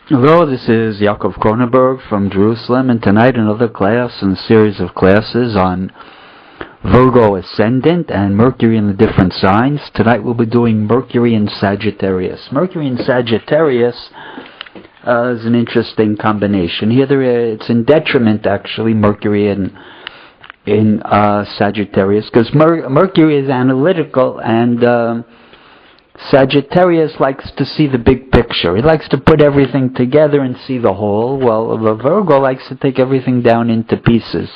Hello, this is Yaakov Kronenberg from Jerusalem, and tonight another class in a series of classes on Virgo ascendant and Mercury in the different signs. Tonight we'll be doing Mercury in Sagittarius. Mercury in Sagittarius is an interesting combination. Here it's in detriment, actually, Mercury in Sagittarius, because Mercury is analytical, and Sagittarius likes to see the big picture. He likes to put everything together and see the whole. Well, the Virgo likes to take everything down into pieces.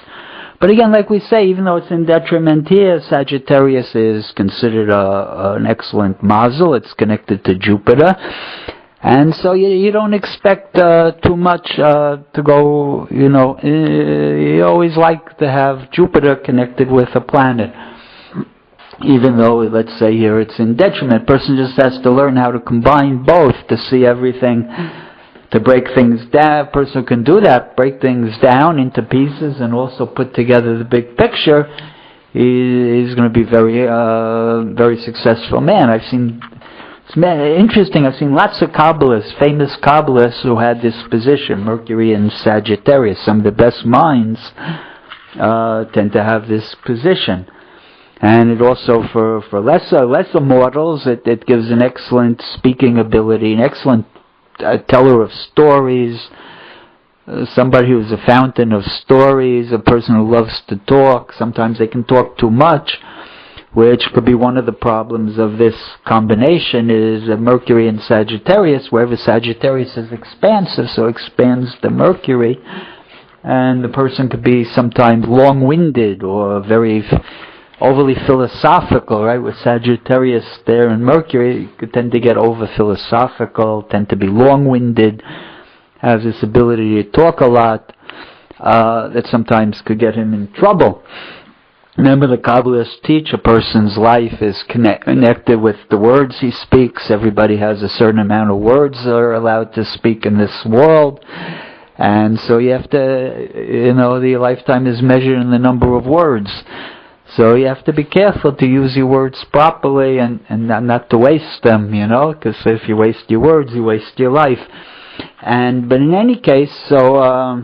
But again, like we say, even though it's in detriment here, Sagittarius is considered an excellent mazel. It's connected to Jupiter. And so you don't expect too much to go, you always like to have Jupiter connected with a planet. Even though, let's say here, it's in detriment. A person just has to learn how to combine both to see everything, to break things down. A person who can do that, break things down into pieces and also put together the big picture, he's going to be very successful man. It's interesting, I've seen lots of Kabbalists, famous Kabbalists who had this position, Mercury in Sagittarius. Some of the best minds tend to have this position. And it also, for lesser mortals, it gives an excellent speaking ability, an excellent teller of stories, somebody who's a fountain of stories, a person who loves to talk. Sometimes they can talk too much, which could be one of the problems of this combination, is Mercury and Sagittarius. Wherever Sagittarius is expansive, so expands the Mercury, and the person could be sometimes long-winded or very overly philosophical, right? With Sagittarius there and Mercury, you could tend to get over-philosophical, tend to be long-winded, has this ability to talk a lot, that sometimes could get him in trouble. Remember, the Kabbalists teach a person's life is connected with the words he speaks. Everybody has a certain amount of words they're allowed to speak in this world. And so you have to, the lifetime is measured in the number of words. So you have to be careful to use your words properly and not to waste them, because if you waste your words, you waste your life. But in any case, so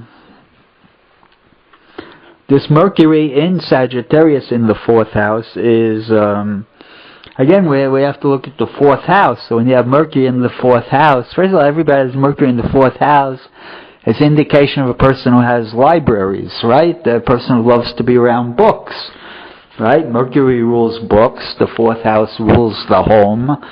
this Mercury in Sagittarius in the fourth house is, again, we have to look at the fourth house. So when you have Mercury in the fourth house, first of all, everybody has Mercury in the fourth house. It's an indication of a person who has libraries, right? A person who loves to be around books. Right? Mercury rules books. The fourth house rules the home.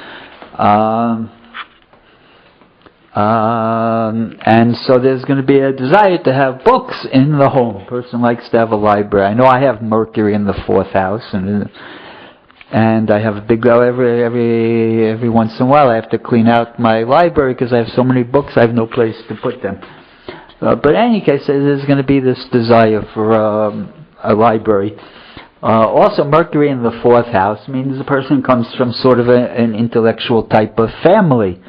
And so there's going to be a desire to have books in the home. A person likes to have a library. I know I have Mercury in the fourth house, and I have a big, every once in a while I have to clean out my library because I have so many books I have no place to put them. But in any case, there's going to be this desire for a library. Also, Mercury in the fourth house means the person comes from sort of an intellectual type of family,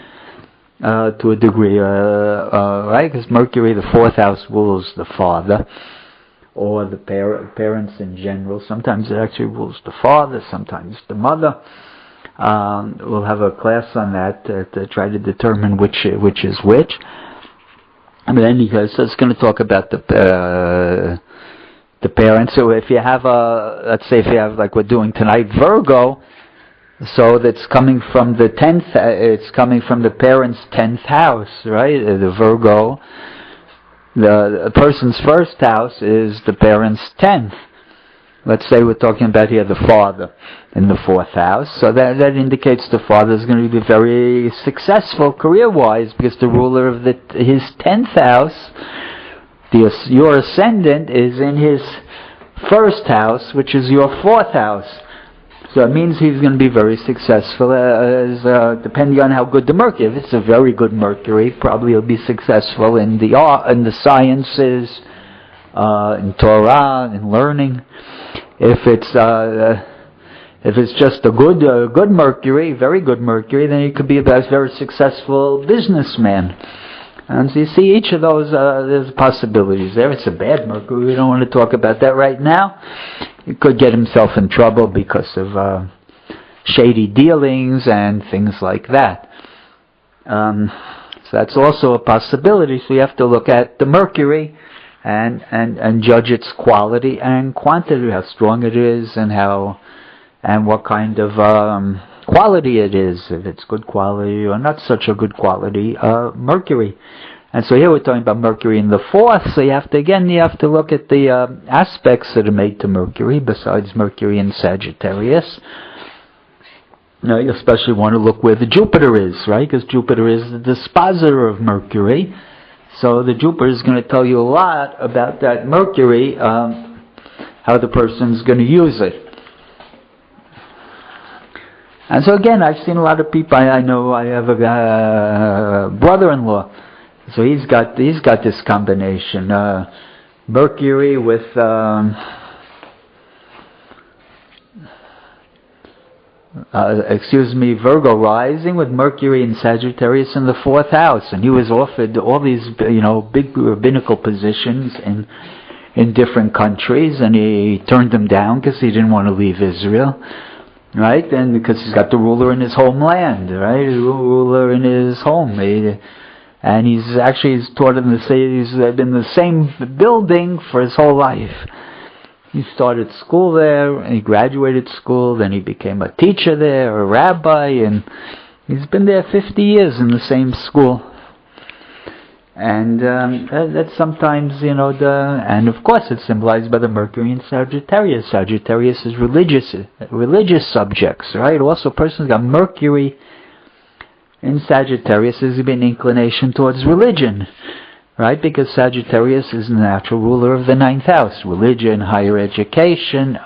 to a degree, right? Because Mercury, the fourth house, rules the father, or the parents in general. Sometimes it actually rules the father, sometimes the mother. We'll have a class on that to try to determine which is which. But anyway, so it's going to talk about the parents. So if you have let's say if you have, like we're doing tonight, Virgo, so that's coming from the 10th, it's coming from the parents' 10th house, right? The Virgo, the person's first house is the parents' 10th. Let's say we're talking about here the father in the fourth house. So that indicates the father is going to be very successful career-wise, because the ruler of his 10th house, your ascendant, is in his first house, which is your fourth house. So it means he's going to be very successful, depending on how good the Mercury. If it's a very good Mercury, probably he'll be successful in the art, in the sciences, in Torah, in learning. If it's just a good Mercury, very good Mercury, then he could be a very successful businessman. And so you see, each of those, there's possibilities there. It's a bad Mercury. We don't want to talk about that right now. He could get himself in trouble because of shady dealings and things like that. So that's also a possibility. So you have to look at the Mercury and judge its quality and quantity, how strong it is, and what kind of quality it is, if it's good quality or not such a good quality Mercury. And so here we're talking about Mercury in the 4th, so you have to look at the aspects that are made to Mercury, besides Mercury in Sagittarius. Now, you especially want to look where the Jupiter is, right? Because Jupiter is the dispositor of Mercury. So the Jupiter is going to tell you a lot about that Mercury, how the person's going to use it. And so again, I've seen a lot of people. I know I have a brother-in-law. So he's got this combination, Mercury with Virgo rising with Mercury and Sagittarius in the 4th house, and he was offered all these big rabbinical positions in different countries, and he turned them down because he didn't want to leave Israel. Right, and because he's got the ruler in his homeland, right, the ruler in his home, and he's taught in he's been in the same building for his whole life. He started school there, and he graduated school, then he became a teacher there, a rabbi, and he's been there 50 years in the same school. And that's sometimes, and of course it's symbolized by the Mercury in Sagittarius. Sagittarius is religious subjects, right? Also, a person's got Mercury in Sagittarius is an inclination towards religion, right? Because Sagittarius is the natural ruler of the 9th house. Religion, higher education,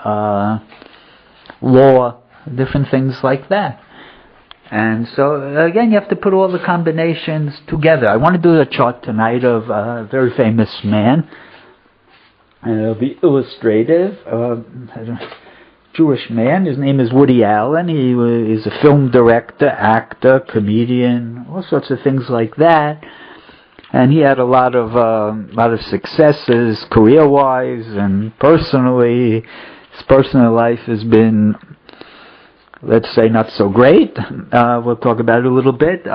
law, different things like that. And so, again, you have to put all the combinations together. I want to do a chart tonight of a very famous man. And it'll be illustrative. Jewish man. His name is Woody Allen. He is a film director, actor, comedian, all sorts of things like that. And he had a lot of successes, career-wise and personally. His personal life has been, let's say, not so great. We'll talk about it a little bit.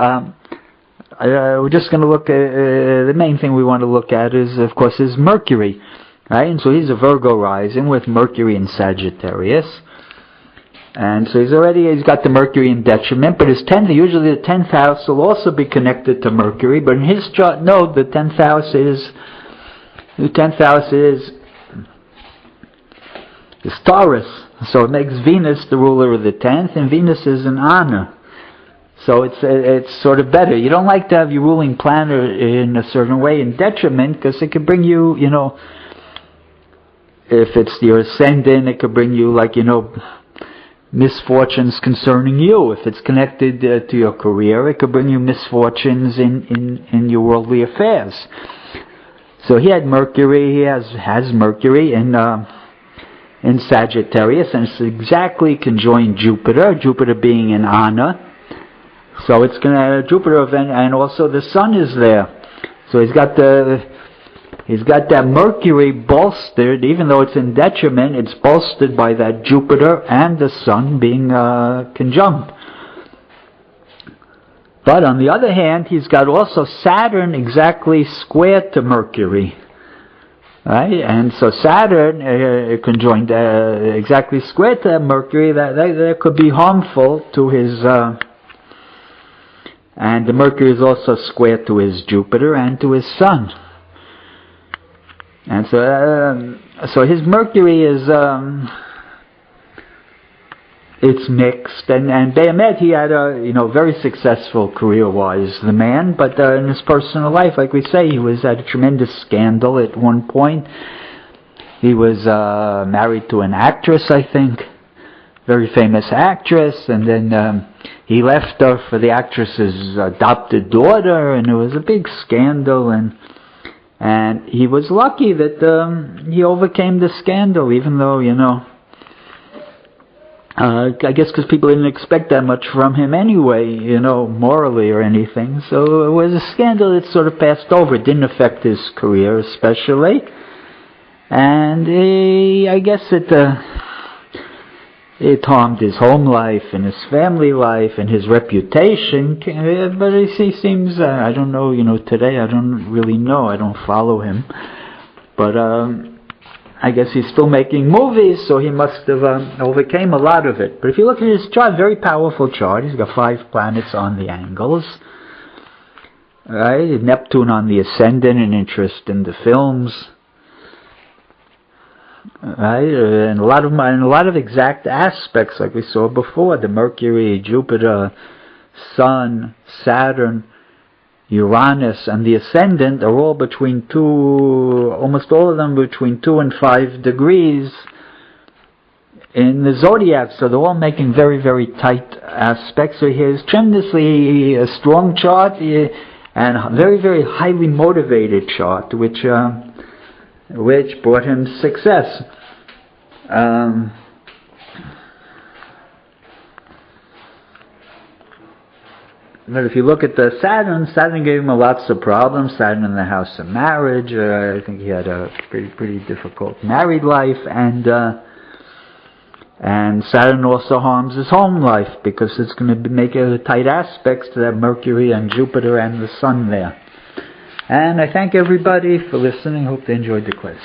We're just going to look at, the main thing we want to look at is, of course, is Mercury. Right? And so he's a Virgo rising with Mercury in Sagittarius. And so he's got the Mercury in detriment, but usually the 10th house will also be connected to Mercury, but in his chart, no, the 10th house is Taurus. So it makes Venus the ruler of the 10th, and Venus is an honor. So it's sort of better. You don't like to have your ruling planet in a certain way in detriment, because it could bring you, if it's your ascendant, it could bring you, misfortunes concerning you. If it's connected to your career, it could bring you misfortunes in your worldly affairs. So he had Mercury, he has Mercury in Sagittarius, and it's exactly conjoined Jupiter being in honor. So it's going to Jupiter, and also the Sun is there. So he's got that Mercury bolstered, even though it's in detriment, it's bolstered by that Jupiter and the Sun being conjunct. But on the other hand, he's got also Saturn exactly squared to Mercury. Right? And so Saturn conjoined exactly squared to Mercury, that could be harmful to his... and the Mercury is also squared to his Jupiter and to his Sun. And so his Mercury is it's mixed, and Behemet, he had a very successful career-wise, the man, but in his personal life, like we say, he was at a tremendous scandal at one point. He was married to an actress, I think, very famous actress, and then he left her for the actress's adopted daughter, and it was a big scandal, and he was lucky that he overcame the scandal, even though, I guess because people didn't expect that much from him anyway, morally or anything. So it was a scandal that sort of passed over. It didn't affect his career especially. And I guess it It harmed his home life and his family life and his reputation. But he seems, I don't know, today I don't really know. I don't follow him. But I guess he's still making movies, so he must have overcame a lot of it. But if you look at his chart, very powerful chart. He's got 5 planets on the angles. Right? Neptune on the ascendant, an interest in the films. Right, and a lot of exact aspects, like we saw before. The Mercury, Jupiter, Sun, Saturn, Uranus, and the ascendant are all between almost all of them between 2 and 5 degrees in the zodiac. So they're all making very, very tight aspects. So here's tremendously a strong chart and a very, very highly motivated chart, which brought him success. But if you look at the Saturn gave him lots of problems. Saturn in the house of marriage. I think he had a pretty difficult married life, and Saturn also harms his home life because it's going to make tight aspects to that Mercury and Jupiter and the Sun there. And I thank everybody for listening. Hope they enjoyed the class.